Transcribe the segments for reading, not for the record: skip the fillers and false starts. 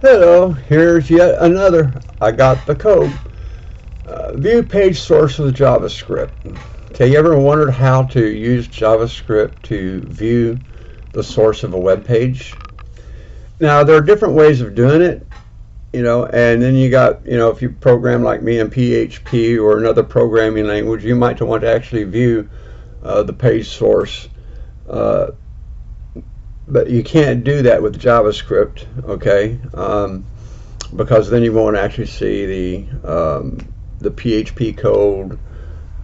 Hello, here's yet another. I got the code. View page source with JavaScript. Okay, you ever wondered how to use JavaScript to view the source of a web page? Now, there are different ways of doing it, and then you got, if you program like me in PHP or another programming language, you might want to actually view the page source. But you can't do that with JavaScript, okay? Because then you won't actually see the PHP code,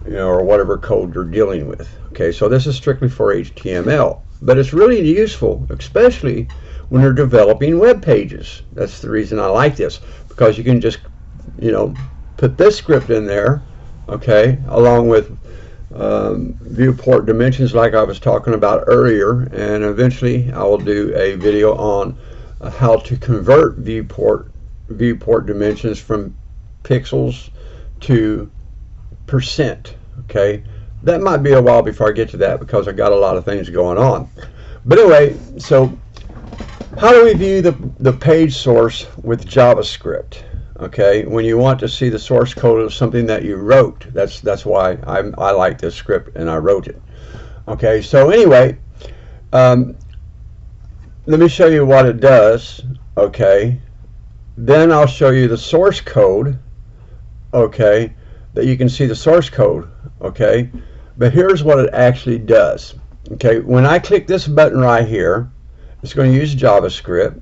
or whatever code you're dealing with. Okay, so this is strictly for HTML, but it's really useful, especially when you're developing web pages. That's the reason I like this, because you can just, put this script in there, okay, along with viewport dimensions like I was talking about earlier, and eventually I will do a video on how to convert viewport dimensions from pixels to percent. Okay, that might be a while before I get to that because I got a lot of things going on. But anyway, so how do we view the page source with JavaScript? Okay, when you want to see the source code of something that you wrote, that's why I like this script and I wrote it. Okay, so anyway, let me show you what it does. Okay, then I'll show you the source code. Okay, that you can see the source code. Okay, but here's what it actually does. Okay, when I click this button right here, it's going to use JavaScript,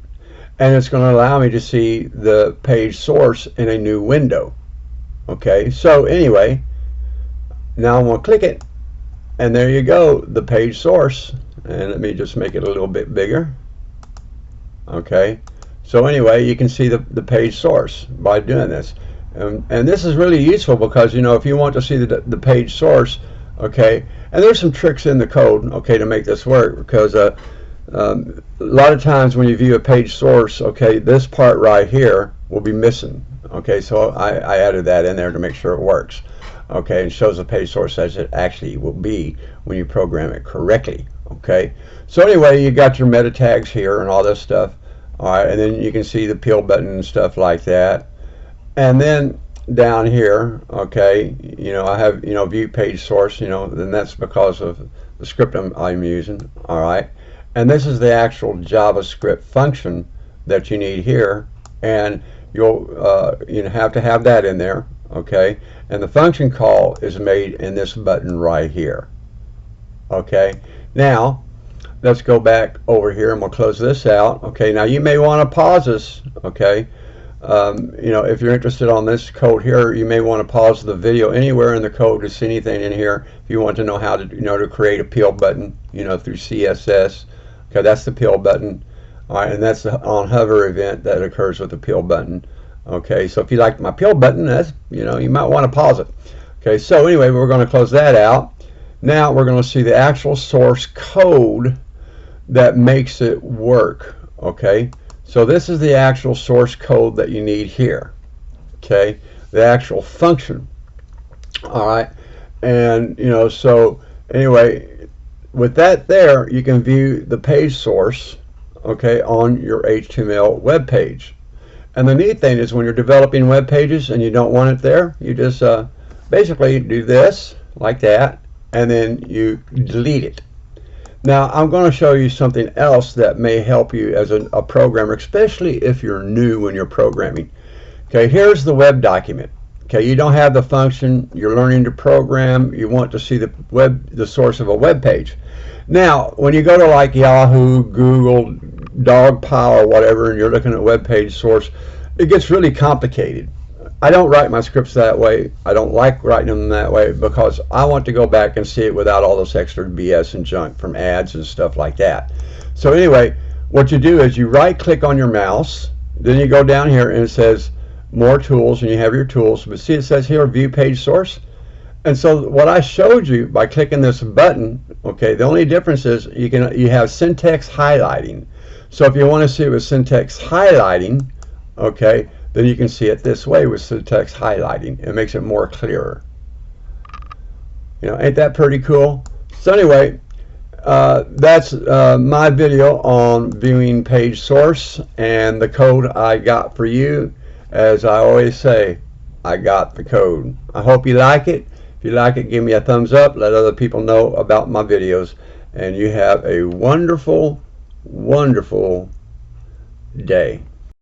and it's going to allow me to see the page source in a new window. Okay, so anyway, now I'm going to click it, and there you go, the page source. And let me just make it a little bit bigger. Okay, so anyway, you can see the page source by doing this. And this is really useful because, if you want to see the page source, okay, and there's some tricks in the code, okay, to make this work, because a lot of times when you view a page source, okay, this part right here will be missing. Okay, so I added that in there to make sure it works. Okay, and shows the page source as it actually will be when you program it correctly. Okay, so anyway, you got your meta tags here and all this stuff. All right, and then you can see the peel button and stuff like that. And then down here, okay, I have, view page source, then that's because of the script I'm using. All right. And this is the actual JavaScript function that you need here, and you'll have to have that in there, okay? And the function call is made in this button right here, okay? Now let's go back over here and we'll close this out. Okay, now you may want to pause this, okay? If you're interested on this code here, you may want to pause the video anywhere in the code to see anything in here if you want to know how to to create a peel button through CSS. Okay, that's the peel button. All right, and that's the on hover event that occurs with the peel button. Okay, so if you like my peel button, that's you might want to pause it. Okay, so anyway, we're going to close that out. Now we're going to see the actual source code that makes it work. Okay, so this is the actual source code that you need here. Okay, the actual function. All right, and so anyway, with that there, you can view the page source, okay, on your HTML web page. And the neat thing is when you're developing web pages and you don't want it there, you just basically do this like that, and then you delete it. Now I'm going to show you something else that may help you as a programmer, especially if you're new when you're programming. Okay, here's the web document. Okay, you don't have the function, you're learning to program, you want to see the source of a web page. Now, when you go to like Yahoo, Google, Dogpile, or whatever, and you're looking at web page source, it gets really complicated. I don't write my scripts that way. I don't like writing them that way because I want to go back and see it without all this extra BS and junk from ads and stuff like that. So anyway, what you do is you right click on your mouse, then you go down here and it says more tools, and you have your tools, but see it says here view page source. And so what I showed you by clicking this button, okay, the only difference is you have syntax highlighting. So if you want to see it with syntax highlighting, okay, then you can see it this way with syntax highlighting. It makes it more clearer. Ain't that pretty cool? So anyway, that's my video on viewing page source and the code I got for you. As I always say, I got the code. I hope you like it. If you like it, give me a thumbs up. Let other people know about my videos. And you have a wonderful, wonderful day.